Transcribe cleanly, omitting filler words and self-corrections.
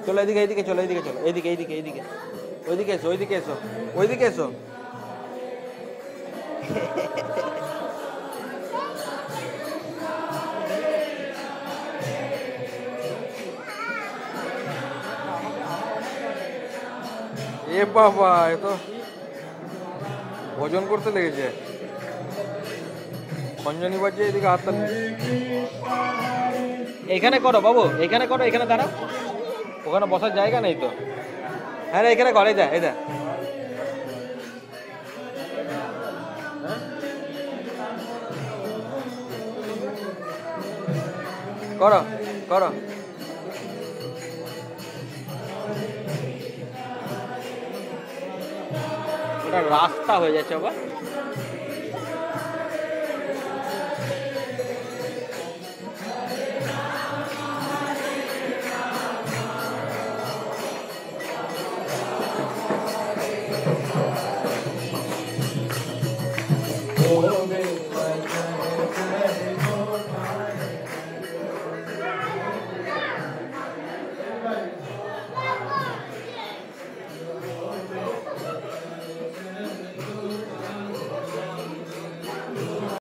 চলো এদিকে, এইদিকে চলো, এইদিকে চলো, এইদিকে এইদিকে এইদিকে, ওইদিকে এসো, ওইদিকে এসো, ওইদিকে এসো। এ বাবা, এ তো ভোজন করতে লেগেছে। খঞ্জনি বাজছে, এদিকে হাতটা এখানে করো বাবু, এখানে করো, এখানে দাঁড়া, ওখানে বসার জায়গা নেই তো। হ্যাঁ রে, এখানে কর, এই দা, এই দা। করো করো। ওটা রাস্তা হয়ে যাচ্ছে আবার। Oh